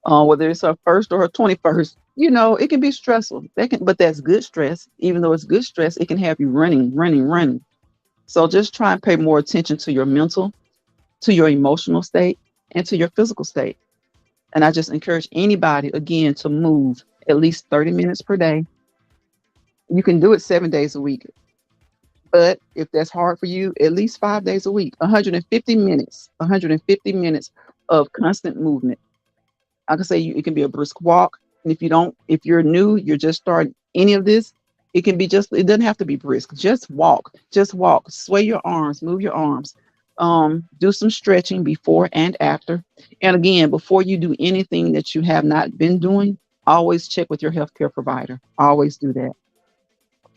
S1: whether it's her first or her 21st, it can be stressful. But that's good stress. Even though it's good stress, it can have you running, running, running. So just try and pay more attention to your mental, to your emotional state, and to your physical state. And I just encourage anybody, again, to move at least 30 minutes per day. You can do it 7 days a week. But if that's hard for you, at least 5 days a week, 150 minutes of constant movement. I can say it can be a brisk walk. And if you're new, you're just starting any of this, it doesn't have to be brisk. Just walk, sway your arms, move your arms, do some stretching before and after. And again, before you do anything that you have not been doing, always check with your healthcare provider. Always do that.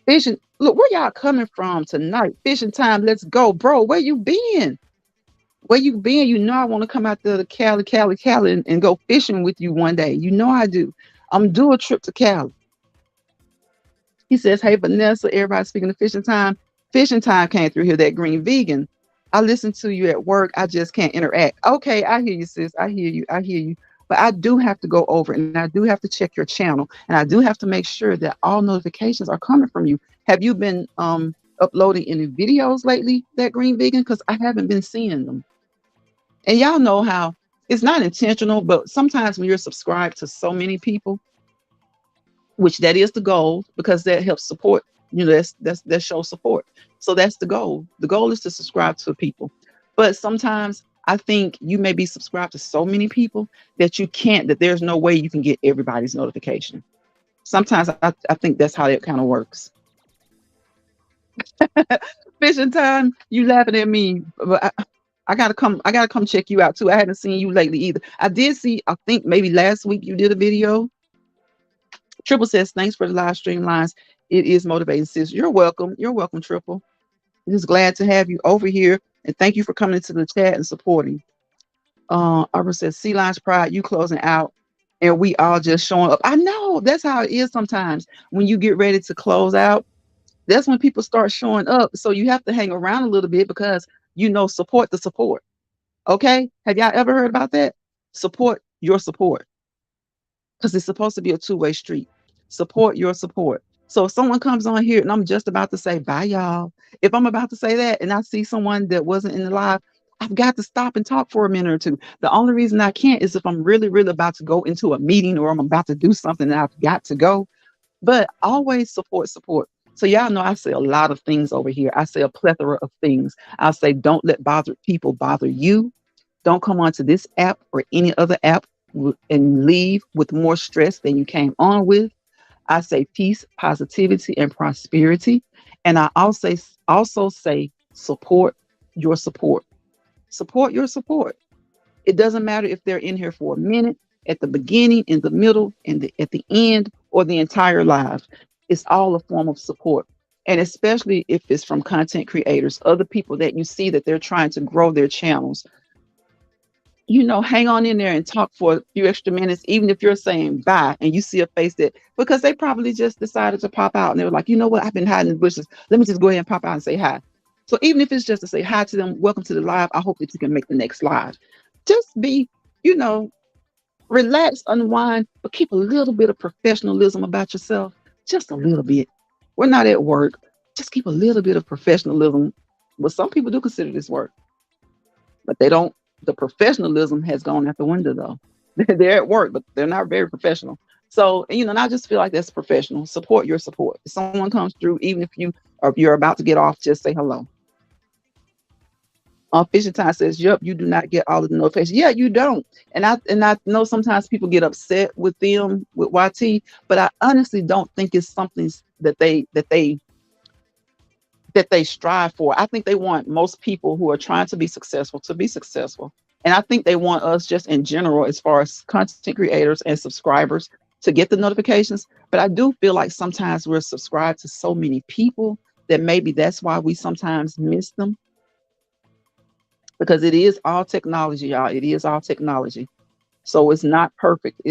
S1: Fishing, look, where y'all coming from tonight? Fishing time, let's go. Bro, where you been? Where you been? I want to come out to the Cali, and go fishing with you one day. I do. I'm due a trip to Cali. He says, hey, Vanessa, everybody speaking of fishing time. Fishing time came through here, that green vegan. I listen to you at work. I just can't interact. Okay, I hear you, sis. I hear you. But I do have to go over and I do have to check your channel. And I do have to make sure that all notifications are coming from you. Have you been uploading any videos lately, that green vegan? Because I haven't been seeing them. And y'all know how it's not intentional, but sometimes when you're subscribed to so many people, which that is the goal, because that helps support, that shows support. So that's the goal. The goal is to subscribe to people. But sometimes I think you may be subscribed to so many people that there's no way you can get everybody's notification. Sometimes I think that's how it kind of works. Fishing time, you laughing at me, but I gotta come check you out too. I haven't seen you lately either. I did see, I think maybe last week you did a video. Triple says, thanks for the live stream lines. It is motivating, sis. You're welcome. You're welcome, Triple. Just glad to have you over here. And thank you for coming into the chat and supporting. Arbor says, Sea Lions Pride, you closing out. And we all just showing up. I know that's how it is sometimes. When you get ready to close out, that's when people start showing up. So you have to hang around a little bit because support the support. Okay. Have y'all ever heard about that? Support your support. Because it's supposed to be a two-way street. Support your support. So if someone comes on here and I'm just about to say bye, y'all, if I'm about to say that and I see someone that wasn't in the live, I've got to stop and talk for a minute or two. The only reason I can't is if I'm really, really about to go into a meeting or I'm about to do something that I've got to go. But always support. So y'all know I say a lot of things over here. I say a plethora of things. I'll say, don't let bothered people bother you. Don't come onto this app or any other app and leave with more stress than you came on with. I say peace, positivity, and prosperity. And I also say support your support. Support your support. It doesn't matter if they're in here for a minute, at the beginning, in the middle, and at the end, or the entire live. It's all a form of support. And especially if it's from content creators, other people that you see that they're trying to grow their channels. Hang on in there and talk for a few extra minutes, even if you're saying bye and you see a face because they probably just decided to pop out and they were like, you know what, I've been hiding in the bushes. Let me just go ahead and pop out and say hi. So even if it's just to say hi to them, welcome to the live. I hope that you can make the next live. Just be, relax, unwind, but keep a little bit of professionalism about yourself. Just a little bit. We're not at work. Just keep a little bit of professionalism. Well, some people do consider this work, but they don't. The professionalism has gone out the window, though. They're at work, but they're not very professional. So, and I just feel like that's professional. Support your support. If someone comes through, even if you're about to get off, just say hello. Fishing Time says, yep, you do not get all of the notifications. Yeah, you don't. And I know sometimes people get upset with YT, but I honestly don't think it's something that they strive for. I think they want most people who are trying to be successful to be successful. And I think they want us just in general, as far as content creators and subscribers, to get the notifications. But I do feel like sometimes we're subscribed to so many people that maybe that's why we sometimes miss them. Because it is all technology, y'all. It is all technology. So it's not perfect.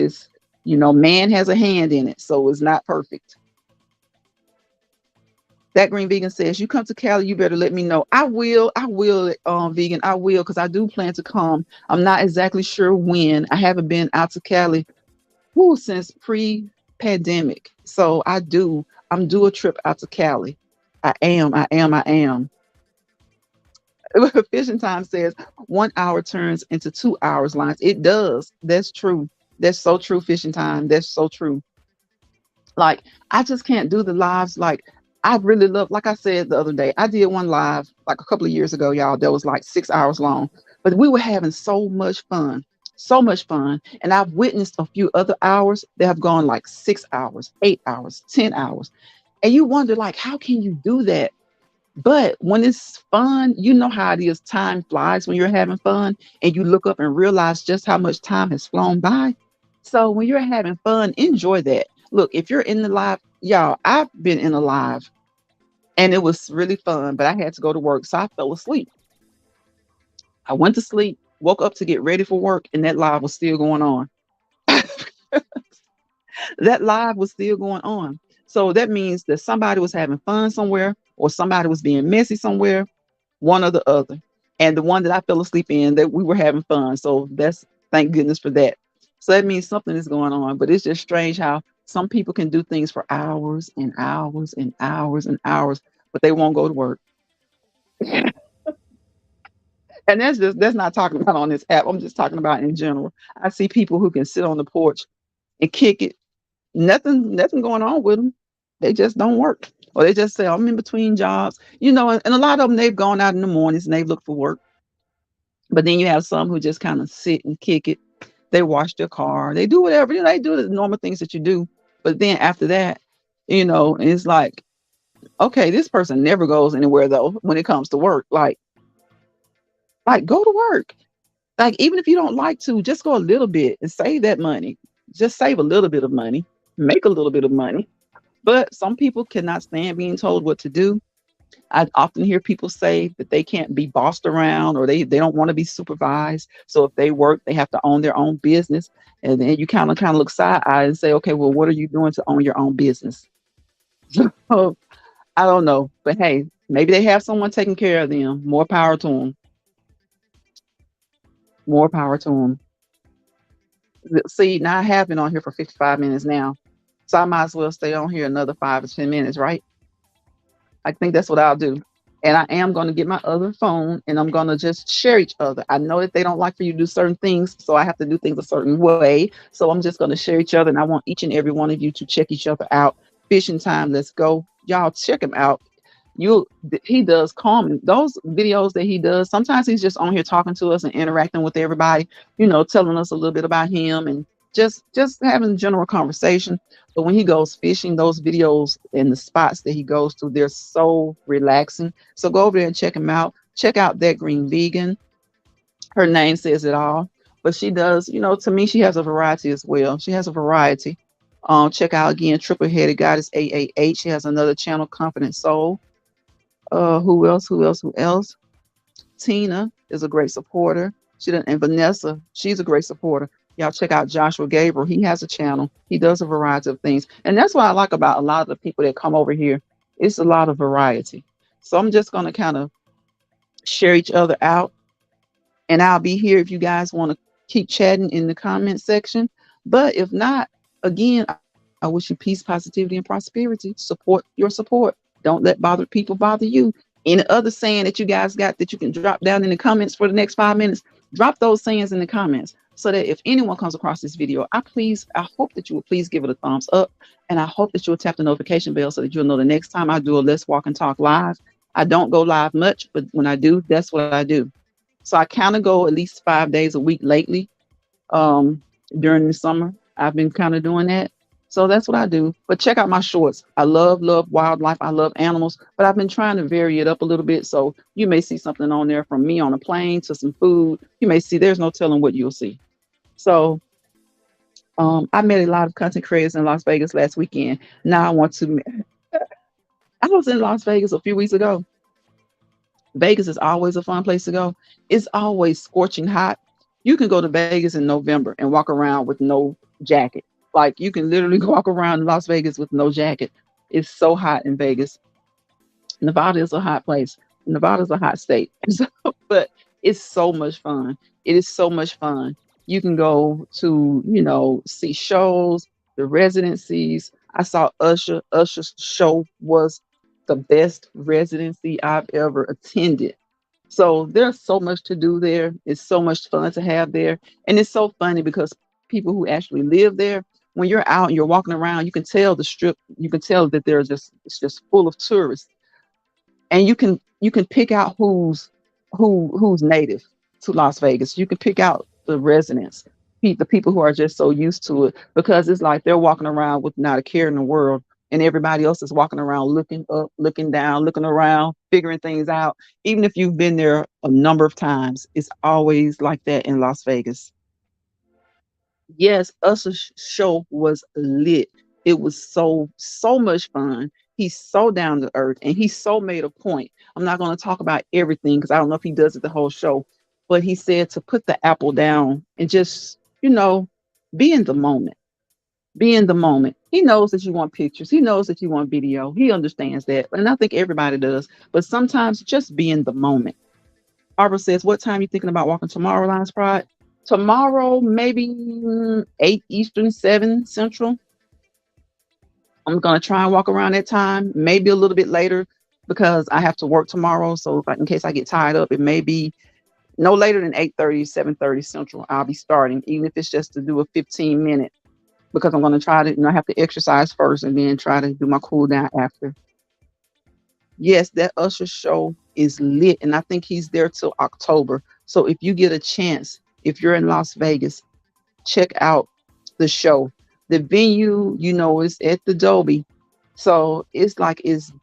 S1: Man has a hand in it. So it's not perfect. That Green Vegan says, you come to Cali, you better let me know. I will, Vegan, I will, because I do plan to come. I'm not exactly sure when. I haven't been out to Cali since pre-pandemic. So I'm due a trip out to Cali. I am. Fishing Time says 1 hour turns into 2 hours lines. It does. That's true. That's so true, Fishing Time. That's so true. Like, I just can't do the lives. Like, I really love, like I said the other day, I did one live like a couple of years ago, y'all, that was like 6 hours long, but we were having so much fun. And I've witnessed a few other hours that have gone like 6 hours, 8 hours, 10 hours. And you wonder, like, how can you do that? But when it's fun, you know how it is. Time flies when you're having fun and you look up and realize just how much time has flown by. So when you're having fun, enjoy that. Look, if you're in the live, y'all, I've been in a live and it was really fun, but I had to go to work. So I fell asleep. I went to sleep, woke up to get ready for work, and that live was still going on. That live was still going on. So that means that somebody was having fun somewhere or somebody was being messy somewhere, one or the other. And the one that I fell asleep in, that we were having fun. So thank goodness for that. So that means something is going on. But it's just strange how some people can do things for hours and hours and hours and hours, but they won't go to work. And that's not talking about on this app. I'm just talking about in general. I see people who can sit on the porch and kick it. Nothing going on with them. They just don't work. Or they just say, I'm in between jobs. And a lot of them, they've gone out in the mornings and they've looked for work. But then you have some who just kind of sit and kick it. They wash their car. They do whatever. They do the normal things that you do. But then after that, it's like, okay, this person never goes anywhere, though, when it comes to work. Like, Like, go to work. Like, even if you don't like to, just go a little bit and save that money. Just save a little bit of money, make a little bit of money. But some people cannot stand being told what to do. I often hear people say that they can't be bossed around, or they don't want to be supervised. So if they work, they have to own their own business. And then you kind of look side eye and say, okay, well, what are you doing to own your own business? So I don't know, but hey, maybe they have someone taking care of them. More power to them. More power to them. See, now I have been on here for 55 minutes now, so I might as well stay on here another 5 or 10 minutes, right? I think that's what I'll do. And I am going to get my other phone and I'm going to just share each other. I know that they don't like for you to do certain things, so I have to do things a certain way. So I'm just going to share each other, and I want each and every one of you to check each other out. Fishing time, let's go. Y'all check him out. You He does calm those videos that he does. Sometimes he's just on here talking to us and interacting with everybody, telling us a little bit about him and just having general conversation. But when he goes fishing, those videos and the spots that he goes to, they're so relaxing. So go over there and check him out. Check out That Green Vegan. Her name says it all. But she does, to me, she has a variety as well. She has a variety. Check out again Triple Headed Goddess AAH. She has another channel, Confident Soul. Who else? Who else? Who else? Tina is a great supporter. And Vanessa, she's a great supporter. Y'all check out Joshua Gabriel. He has a channel. He does a variety of things. And that's what I like about a lot of the people that come over here. It's a lot of variety. So I'm just going to kind of share each other out. And I'll be here if you guys want to keep chatting in the comment section. But if not, again, I wish you peace, positivity, and prosperity. Support your support. Don't let people bother you. Any other saying that you guys got that you can drop down in the comments for the next 5 minutes, drop those sayings in the comments so that if anyone comes across this video, I hope that you will please give it a thumbs up. And I hope that you'll tap the notification bell so that you'll know the next time I do a Let's Walk and Talk live. I don't go live much, but when I do, that's what I do. So I kind of go at least 5 days a week lately. During the summer, I've been kind of doing that. So that's what I do. But check out my shorts. I love wildlife. I love animals, but I've been trying to vary it up a little bit. So you may see something on there from me on a plane to some food. You may see, there's no telling what you'll see. So I met a lot of content creators in Las Vegas last weekend. Now I was in Las Vegas a few weeks ago. Vegas is always a fun place to go. It's always scorching hot. You can go to Vegas in November and walk around with no jacket. Like, you can literally walk around Las Vegas with no jacket. It's so hot in Vegas. Nevada is a hot place. Nevada's a hot state. So, but it's so much fun. It is so much fun. You can go to, see shows, the residencies. I saw Usher. Usher's show was the best residency I've ever attended. So there's so much to do there. It's so much fun to have there. And it's so funny because people who actually live there, when you're out and you're walking around, you can tell the strip, you can tell that it's just full of tourists. And you can pick out who's native to Las Vegas. You can pick out the residents, the people who are just so used to it, because it's like they're walking around with not a care in the world, and everybody else is walking around looking up, looking down, looking around, figuring things out. Even if you've been there a number of times, it's always like that in Las Vegas. Yes, Usher's show was lit. It was so much fun. He's so down to earth, and he so made a point. I'm not going to talk about everything because I don't know if he does it the whole show, but he said to put the apple down and just, be in the moment. Be in the moment. He knows that you want pictures. He knows that you want video. He understands that. And I think everybody does. But sometimes just be in the moment. Barbara says, what time are you thinking about walking tomorrow, Lions Pride? Tomorrow, maybe 8 Eastern, 7 Central. I'm going to try and walk around that time, maybe a little bit later because I have to work tomorrow. So in case I get tied up, it may be no later than 8:30, 7:30 Central. I'll be starting, even if it's just to do a 15-minute, because I'm going to try to, I have to exercise first and then try to do my cool down after. Yes, that Usher show is lit, and I think he's there till October. So if you get a chance, if you're in Las Vegas, check out the show. The venue, is at the Dolby. So it's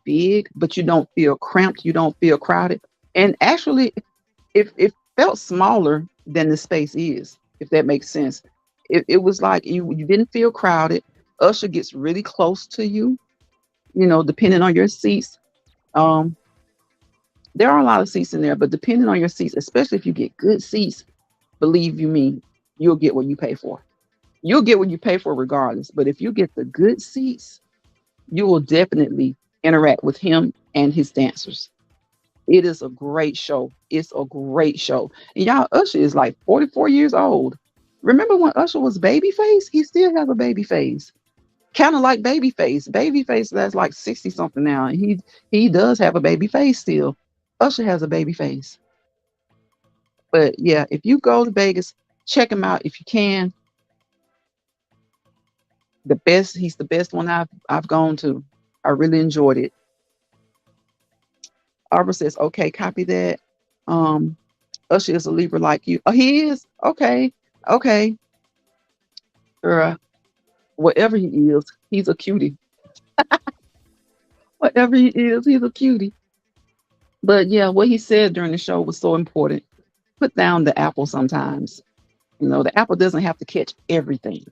S1: big, but you don't feel cramped. You don't feel crowded. And actually, if felt smaller than the space is, if that makes sense. It was like you didn't feel crowded. Usher gets really close to you, depending on your seats. Um, there are a lot of seats in there, but depending on your seats, especially if you get good seats, believe you me, you'll get what you pay for. You'll get what you pay for regardless. But if you get the good seats, you will definitely interact with him and his dancers. It is a great show. It's a great show. And y'all, Usher is like 44 years old. Remember when Usher was babyface? He still has a baby face. Kind of like babyface. Babyface that's like 60 something now. And he does have a baby face still. Usher has a baby face. But yeah, if you go to Vegas, check him out if you can. He's the best one I've gone to. I really enjoyed it. Arbor says, okay, copy that. Um, Usher is a Libra like you. Oh, he is? Okay. Okay. Girl, whatever he is, he's a cutie. Whatever he is, he's a cutie. But yeah, what he said during the show was so important. Put down the apple sometimes. The apple doesn't have to catch everything.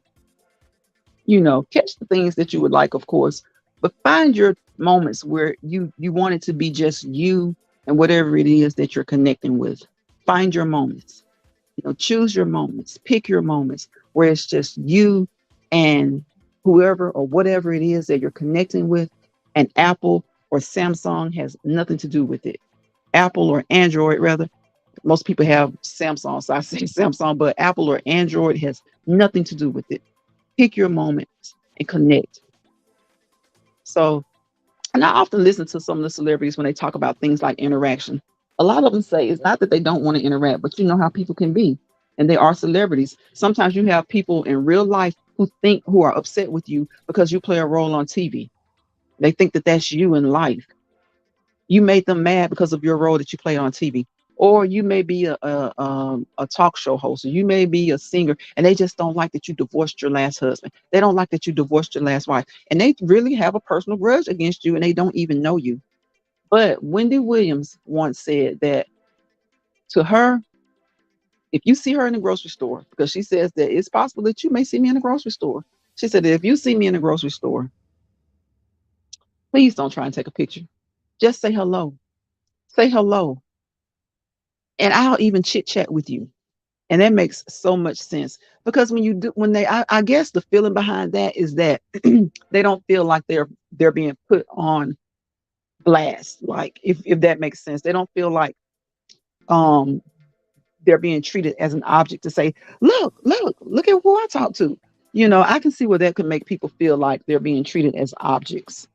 S1: Catch the things that you would like, of course, but find your moments where you want it to be just you and whatever it is that you're connecting with. Find your moments. Choose your moments, pick your moments where it's just you and whoever or whatever it is that you're connecting with. And Apple or Samsung has nothing to do with it. Apple or Android, rather. Most people have Samsung, so I say Samsung, but Apple or Android has nothing to do with it. Pick your moments and connect. So, and I often listen to some of the celebrities when they talk about things like interaction. A lot of them say it's not that they don't want to interact, but you know how people can be. And they are celebrities. Sometimes you have people in real life who are upset with you because you play a role on TV. They think that that's you in life. You made them mad because of your role that you play on TV. Or you may be a talk show host, or you may be a singer, and they just don't like that you divorced your last husband. They don't like that you divorced your last wife, and they really have a personal grudge against you, and they don't even know you. But Wendy Williams once said that to her, if you see her in the grocery store, because she says that it's possible that you may see me in the grocery store. She said that if you see me in the grocery store, please don't try and take a picture. Just say hello. Say hello. And I'll even chit chat with you. And that makes so much sense because I guess the feeling behind that is that they don't feel like they're being put on blast. Like if that makes sense, they don't feel like um they're being treated as an object to say, look at who I talk to. I can see where that could make people feel like they're being treated as objects.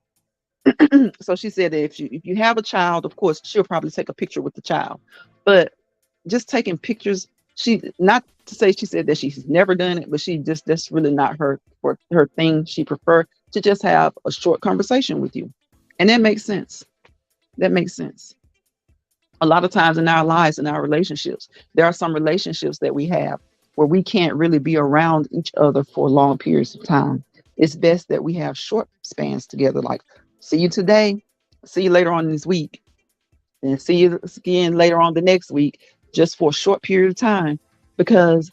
S1: So she said that if you have a child, of course, she'll probably take a picture with the child. But just taking pictures, she not to say she said that she's never done it, but she just that's really not her thing. She prefer to just have a short conversation with you. And that makes sense. That makes sense. A lot of times in our lives, in our relationships, there are some relationships that we have where we can't really be around each other for long periods of time. It's best that we have short spans together, like see you today, see you later on this week, and see you again later on the next week, just for a short period of time. Because,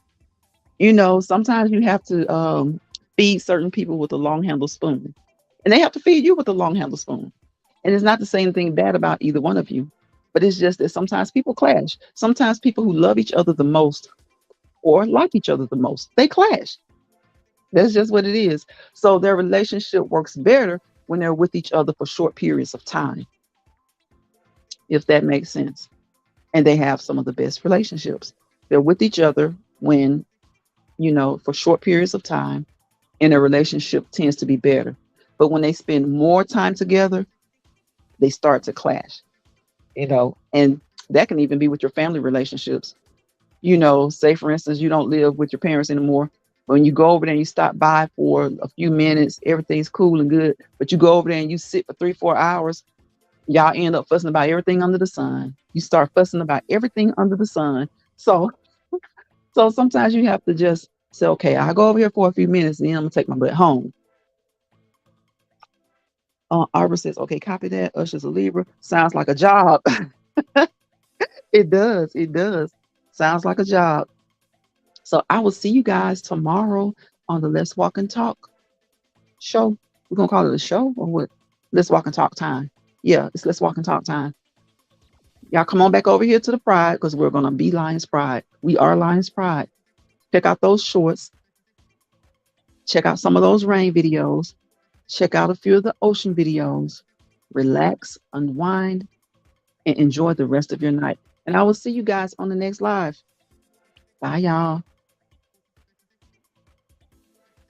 S1: sometimes you have to feed certain people with a long handle spoon, and they have to feed you with a long handle spoon. And it's not to say anything bad about either one of you, but it's just that sometimes people clash. Sometimes people who love each other the most or like each other the most, they clash. That's just what it is. So their relationship works better when they're with each other for short periods of time, if that makes sense. And they have some of the best relationships. They're with each other when, for short periods of time, and their relationship tends to be better. But when they spend more time together, they start to clash, and that can even be with your family relationships. Say for instance, you don't live with your parents anymore. When you go over there and you stop by for a few minutes, everything's cool and good. But you go over there and you sit for 3, 4 hours, y'all end up fussing about everything under the sun. You start fussing about everything under the sun. So sometimes you have to just say, okay, I'll go over here for a few minutes and then I'm gonna take my butt home. Arbor says, okay, copy that. Usher's a Libra. Sounds like a job. It does. It does. Sounds like a job. So I will see you guys tomorrow on the Let's Walk and Talk show. We're gonna call it a show or what? Let's Walk and Talk time. Yeah, it's Let's Walk and Talk time. Y'all come on back over here to the Pride because we're gonna be Lions Pride. We are Lions Pride. Check out those shorts. Check out some of those rain videos. Check out a few of the ocean videos. Relax, unwind, and enjoy the rest of your night. And I will see you guys on the next live. Bye, y'all.